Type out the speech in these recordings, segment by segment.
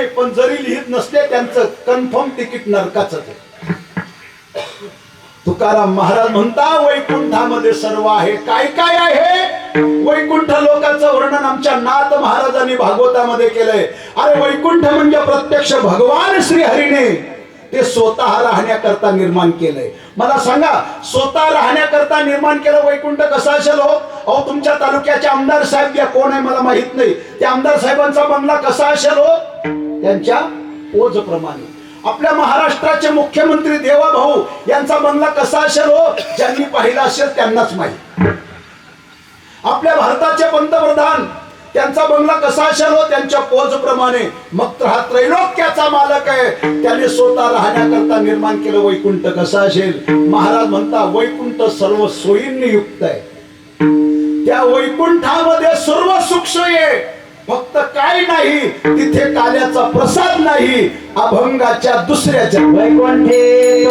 पण जरी लिहित नसले त्यांचं कन्फर्म तिकीट नरकाचं आहे. तुकाराम महाराज म्हणता वैकुंठामध्ये सर्व आहे. काय काय आहे? वैकुंठ लोकांचं वर्णन आमच्या नाथ महाराजांनी भागवतामध्ये केलंय. अरे वैकुंठ म्हणजे प्रत्यक्ष भगवान श्री हरीने ते स्वतः राहण्याकरता निर्माण केलंय. मला सांगा, स्वतः राहण्याकरता निर्माण केलं वैकुंठ कसं असेल हो? अहो तुमच्या तालुक्याचे आमदार साहेब या कोण आहे मला माहित नाही, त्या आमदार साहेबांचा बंगला कसा असेल हो? त्यांच्या पोजप्रमाणे. आपल्या महाराष्ट्राचे मुख्यमंत्री देवाभाऊ यांचा बंगला कसा असेल हो? ज्यांनी पाहिला असेल त्यांनाच माहित. आपल्या भारताचे पंतप्रधान त्यांचा बंगला कसा असेल हो? त्यांच्या पोजप्रमाणे. मग तर हा त्रैलोक्याचा मालक आहे, त्याने स्वतः राहण्याकरता निर्माण केलं वैकुंठ कसं असेल? महाराज म्हणता वैकुंठ सर्व सोयींनी युक्त आहे. त्या वैकुंठामध्ये सर्व सुख सोयी आहे, फक्त काय नाही तिथे काल्याचा प्रसाद नाही. अभंगाच्या दुसऱ्याच्या वैकुंठे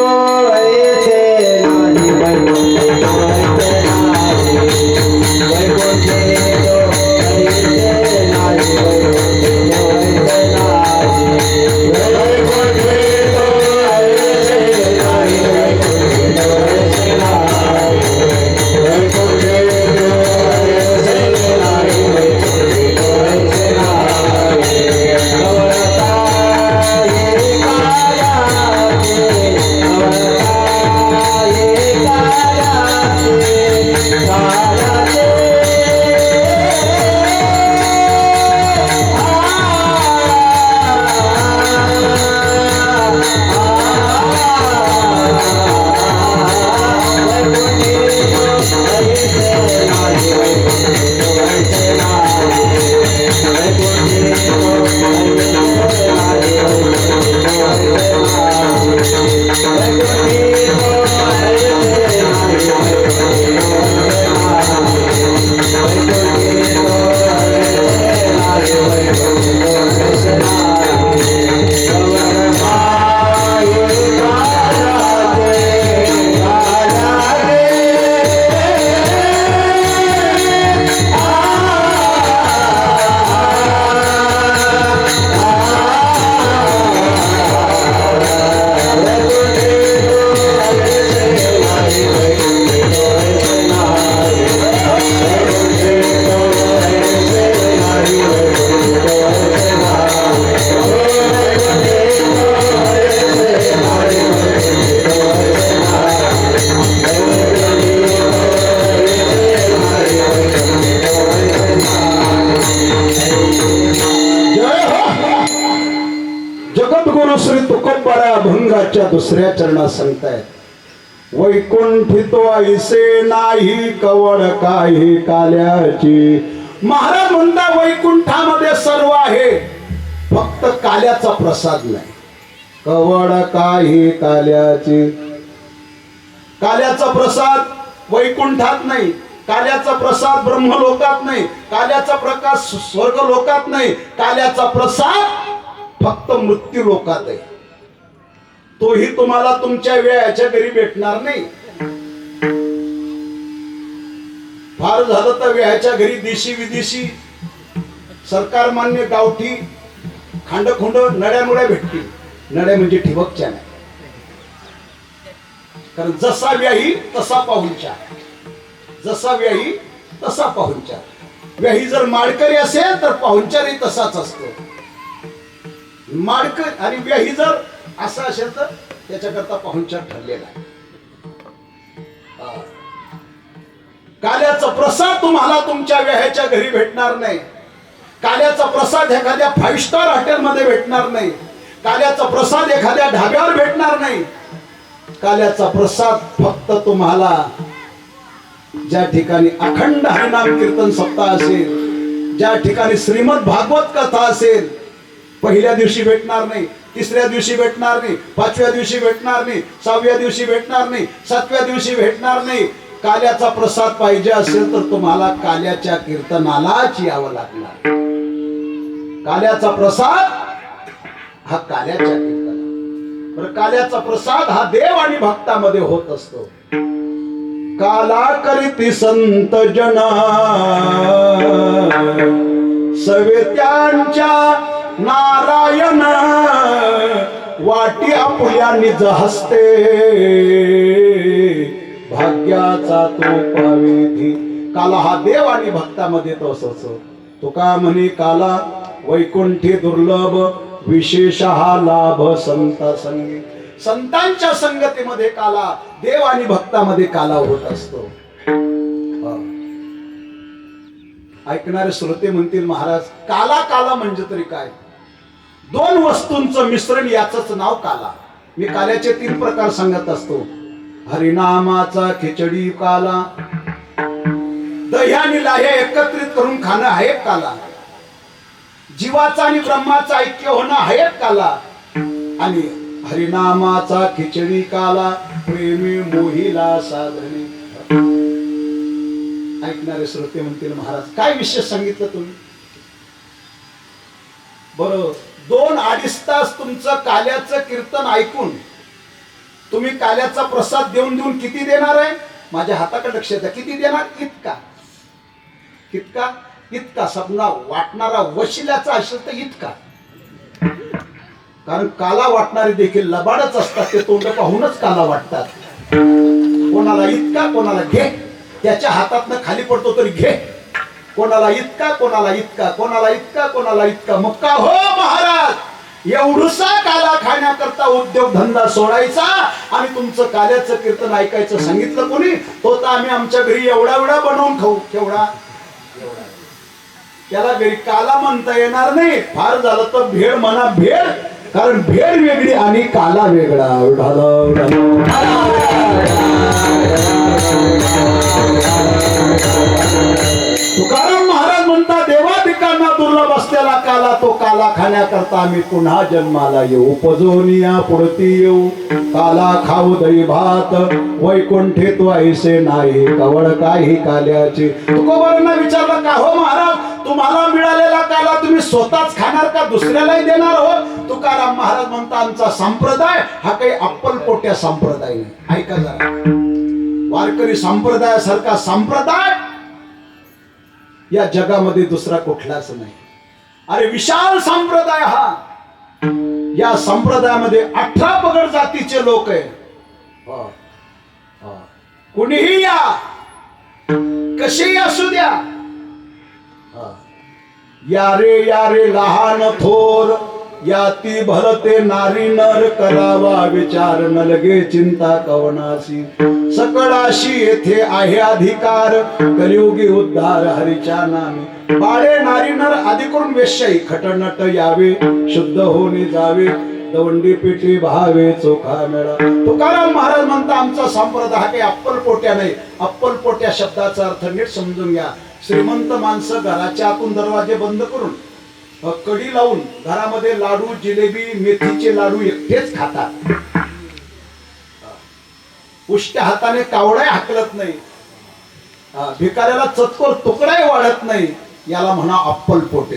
अभंगाच्या दुसऱ्या चरणात सांगतायत वैकुंठितो ऐसे नाही कवड काही काल्याची. महाराज म्हणता वैकुंठामध्ये सर्व आहे, फक्त काल्याचा प्रसाद नाही. कवड काही काल्याची. काल्याचा प्रसाद वैकुंठात नाही, काल्याचा प्रसाद ब्रह्मलोकात नाही, काल्याचा प्रकाश स्वर्ग लोकात नाही, काल्याचा प्रसाद फक्त मृत्यू लोकात आहे. तोही तुम्हाला तुमच्या वेळाच्या घरी भेटणार नाही. फार झालं तर वेळाच्या घरी देशी विदेशी सरकार मान्य गावठी खांडखुंड नड्यानुड्या भेटतील. नड्या म्हणजे ठिबकच्या नाही, कारण जसा व्याही तसा पाहुणचार. जसा व्याही तसा पाहुणचार. व्याही जर माडकरी असेल तर पाहुणचारही तसाच असतो. माडकर आणि व्याही जर असं असेल तर त्याच्याकरता पाहुणचार ठरलेला आहे. काल्याचा प्रसाद तुम्हाला तुमच्या व्याह्याच्या घरी भेटणार नाही. काल्याचा प्रसाद एखाद्या 5 स्टार हॉटेलमध्ये भेटणार नाही. काल्याचा प्रसाद एखाद्या ढाब्यावर भेटणार नाही. काल्याचा प्रसाद फक्त तुम्हाला ज्या ठिकाणी अखंड हरिनाम कीर्तन सप्ताह असेल, ज्या ठिकाणी श्रीमद भागवत कथा असेल, पहिल्या दिवशी भेटणार नाही, तिसऱ्या दिवशी भेटणार नाही, 5व्या दिवशी भेटणार नाही, 6व्या दिवशी भेटणार नाही, 7व्या दिवशी भेटणार नाही. काल्याचा प्रसाद पाहिजे असेल तर तुम्हाला काल्याच्या कीर्तनालाच यावं लागणार. काल्याचा प्रसाद हा काल्याच्या कीर्तना. तर काल्याचा प्रसाद हा देव आणि भक्तामध्ये होत असतो. काला करीती संत जना सवे त्यांच्या नारायण वाटी आपुल्या निज हस्ते भाग्याचा तो पावेधी. काला हा देव आणि भक्तामध्ये तो असतो. तुका म्हणे काला वैकुंठी दुर्लभ विशेष हा लाभ संता संगी. संतांच्या संगतीमध्ये काला, देव आणि भक्तामध्ये काला होत असतो. ऐकणारे श्रोते म्हणतील महाराज काला काला म्हणजे तरी काय? दोन वस्तूंचं मिश्रण याचंच नाव काला. मी काल्याचे 3 प्रकार सांगत असतो. हरिनामाचा खिचडी काला, दही आणि लाह्या एकत्रित करून खाणं हा एक काला, जीवाचा आणि ब्रह्माचं ऐक्य होणं हा एक काला, आणि हरिनामाचा खिचडी काला प्रेमी मोहिला साधने. ऐकणारे श्रोते म्हणतील महाराज काय विशेष सांगितलं तुम्ही? बरोबर, 2-2.5 तास तुमचं काल्याचं कीर्तन ऐकून तुम्ही काल्याचा प्रसाद देऊन देऊन किती देणार आहे? माझ्या हाताकडे लक्ष द्या. किती देणार? इतका इतका इतका. सपना वाटणारा वशिल्याचा असेल तर इतका. कारण काला वाटणारे देखील लबाडच असतात. ते तोंड पाहूनच काला वाटतात. कोणाला इतका, कोणाला घे, त्याच्या हातातनं खाली पडतो तरी घे. कोणाला इतका, कोणाला इतका, कोणाला इतका, कोणाला इतका. मग का हो महाराज, एवढूसा काला खाण्याकरता उद्योग धंदा सोडायचा आणि तुमचं काल्याचं कीर्तन ऐकायचं सांगितलं कोणी? तो तर आम्ही आमच्या घरी एवढा एवढा बनवून खाऊ. केवढा? त्याला घरी काला म्हणता येणार नाही. फार झालं तर भेळ म्हणा, भेळ. कारण भेळ वेगळी आणि काला वेगळा. तुकाराम महाराज म्हणता देवादिकांना दुर्लभ असलेला काला, तो काला खाण्याकरता आम्ही पुन्हा जन्माला येऊ. उपजोनिया पुढती येऊ, काला खाऊ दही भात वैकुंठे तो ऐसे नाही कवळ काही काल्याची. तुकोबारांना विचारलं का हो महाराज, तुम्हाला मिळालेला काला तुम्ही स्वतःच खाणार का दुसऱ्यालाही देणार हो? तुकाराम महाराज म्हणता आमचा संप्रदाय हा काही अप्पलपोट्या संप्रदाय नाही. ऐका जरा, वारकरी संप्रदायासारखा संप्रदाय या जगामध्ये दुसरा कुठलाच नाही. अरे विशाल संप्रदाय हा. या संप्रदायामध्ये 18 पगड जातीचे लोक आहे. कुणीही या, कशीही असू द्या. यारे लहान थोर याती भरते नारी नर करावा विचार न लगे चिंता कवनासी. सकळाशी येथे आहे अधिकार कलियुगी उद्धार हरीच्या नामी. बाळे नारी नर आदी करून वेश्याई खटनट यावे शुद्ध होणे जावे दवंडी पेटी भावे चोखा मेळा. तुकाराम महाराज म्हणता आमचा संप्रदाय हा काही अप्पलपोट्या नाही. अप्पलपोट्या शब्दाचा अर्थ नीट समजून घ्या. श्रीमंत माणसं घराच्या आतून दरवाजे बंद करून कडी लावून घरामध्ये लाडू जिलेबी मेथीचे लाडू एकटेच खातात. उष्ट्या हाताने कावडाही हाकलत नाही. भिकाऱ्याला चतकोर तुकडाही वाढत नाही. याला म्हणा अप्पलपोटे.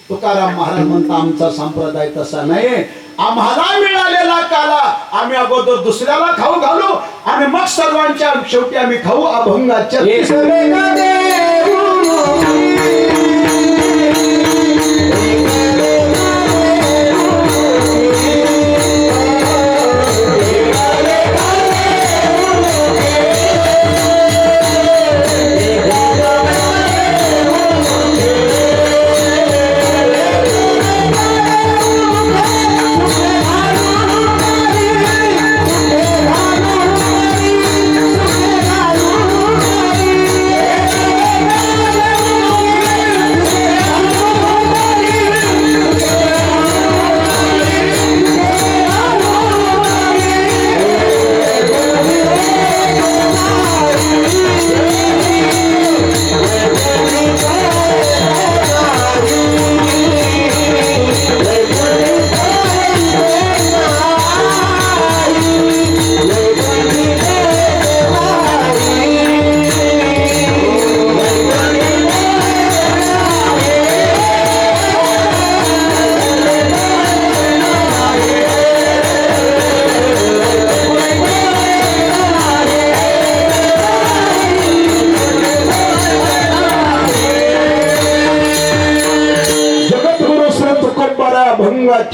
तुकाराम महाराज म्हणता आमचा संप्रदाय तसा नाही. आम्हाला मिळालेला काला आम्ही अगोदर दुसऱ्याला खाऊ घालू आणि मग सर्वांच्या शेवटी आम्ही खाऊ अभंगाच्या.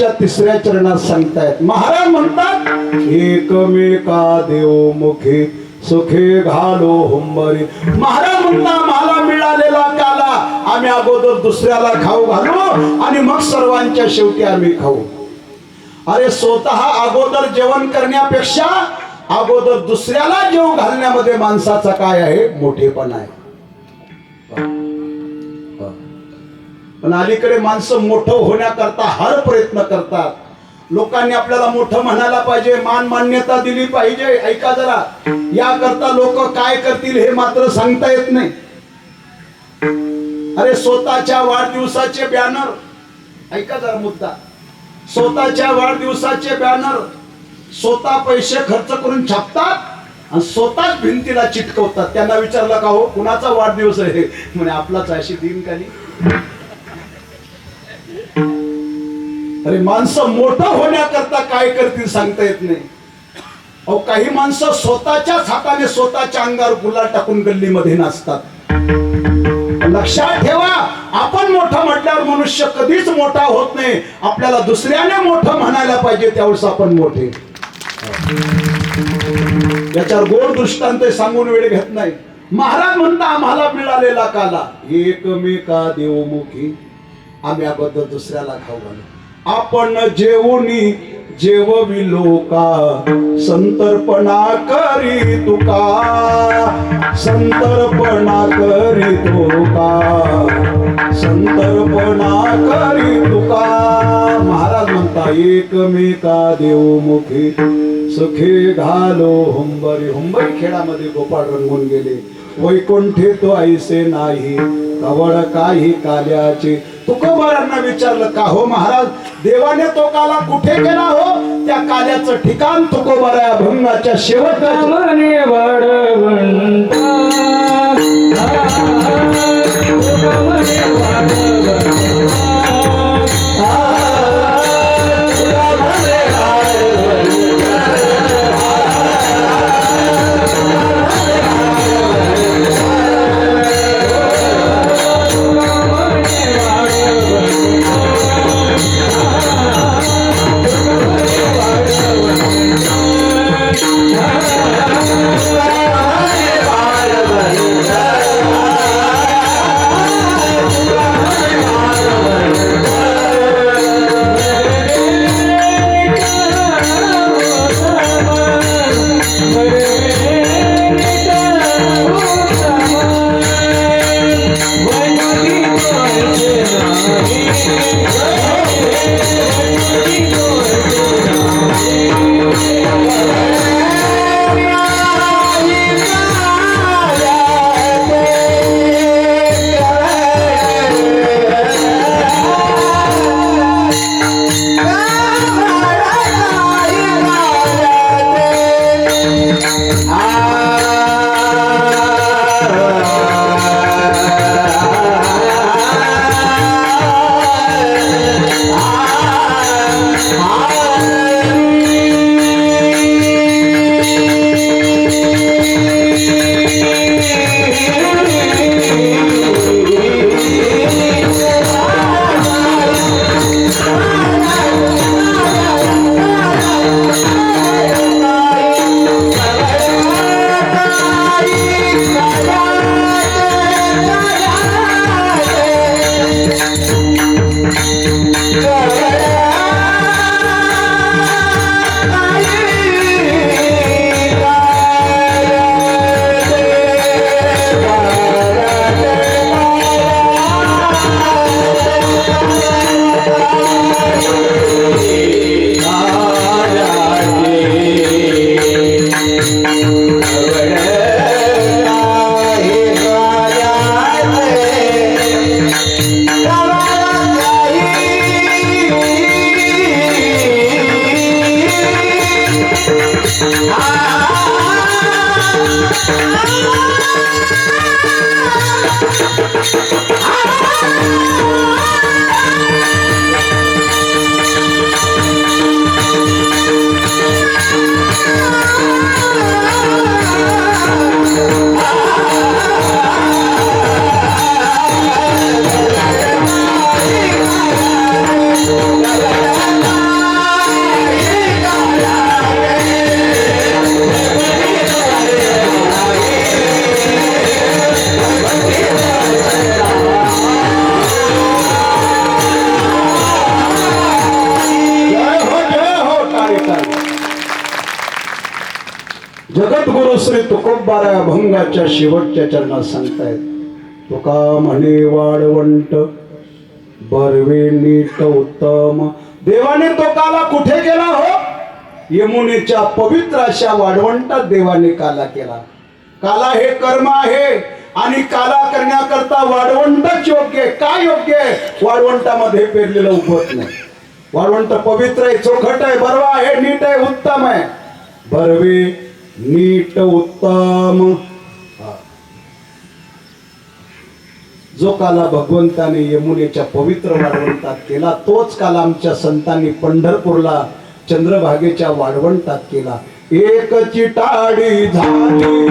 महाराजांच्या तिसऱ्या चरणात सांगतायत. महाराज म्हणतात एकमेका देव मुखे सुखे घालो हुंबरी. महाराज म्हणता मला मिळालेला काला आम्ही अगोदर दुसऱ्याला खाऊ घालू आणि मग सर्वांच्या शेवटी आम्ही खाऊ. अरे स्वतः अगोदर जेवण करण्यापेक्षा अगोदर दुसऱ्याला जेव घालण्यामध्ये माणसाचा काय आहे मोठेपणा आहे. पण अलीकडे माणसं मोठं होण्याकरता हर प्रयत्न करतात. लोकांनी आपल्याला मोठं म्हणायला पाहिजे, मान मान्यता दिली पाहिजे. ऐका जरा, याकरता लोक काय करतील हे मात्र सांगता येत नाही. अरे स्वतःच्या वाढदिवसाचे बॅनर, ऐका जरा मुद्दा, स्वतःच्या वाढदिवसाचे बॅनर स्वतः पैसे खर्च करून छापतात आणि स्वतःच भिंतीला चिटकवतात. त्यांना विचारलं का हो कुणाचा वाढदिवस आहे, म्हणे आपलाच अशी दिन खाली. अरे माणसं मोठं होण्याकरता काय करतील सांगता येत नाही. अहो काही माणसं स्वतःच्याच हाताने स्वतःच्या अंगावर गुलाल टाकून गल्लीमध्ये नाचतात. लक्षात ठेवा, आपण मोठं म्हटल्यावर मनुष्य कधीच मोठा होत नाही. आपल्याला दुसऱ्याने मोठं म्हणायला पाहिजे, त्यावेळेस आपण मोठे. याच्यावर गोड दृष्टांत सांगून वेळ घेत नाही. महाराज म्हणता आम्हाला मिळालेला काला एकमेका देवमुखी आम्ही अगोदर दुसऱ्याला खाऊ घालू. आपण जेवणी जेववी लोका संतर्पणा करी तुका, संतर्पणा करी तुका, संतर्पणा करी तुका. महाराज म्हणता एकमेका देवमुखी सुखे घालो हुंबरी. हुंबरी खेळामध्ये गोपाळ रंगून गेले. वैकुंठे तो ऐसे नाही कवळ काही काल्याचे. तुकोबारांना विचारलं का हो महाराज देवाने तो काला कुठे केला हो? त्या काल्याचं ठिकाण तुकोबारा अभंगाच्या शेवटच्या जगद्गुरु श्री तुकोबाराय अभंगाच्या शेवटच्या चरणात सांगतायत. तुका म्हणे वाळवंट बरवे नीट उत्तम. देवाने तो काला कुठे केला हो? यमुनेच्या पवित्र अशा वाळवंटात देवाने काला केला. काला हे कर्म आहे आणि काला करण्याकरता वाळवंटच योग्य आहे. काय योग्य आहे? वाळवंटामध्ये पेरलेलं उगवत नाही. वाळवंट पवित्र आहे, चोखट आहे, बरवा आहे, नीट आहे, उत्तम आहे. बरवे नीट उत्तम. जो काला भगवंताने यमुनेच्या पवित्र वाळवंटात केला तोच काला आमच्या संतांनी पंढरपूरला चंद्रभागेच्या वाळवंटात केला. एकची टाळी झाली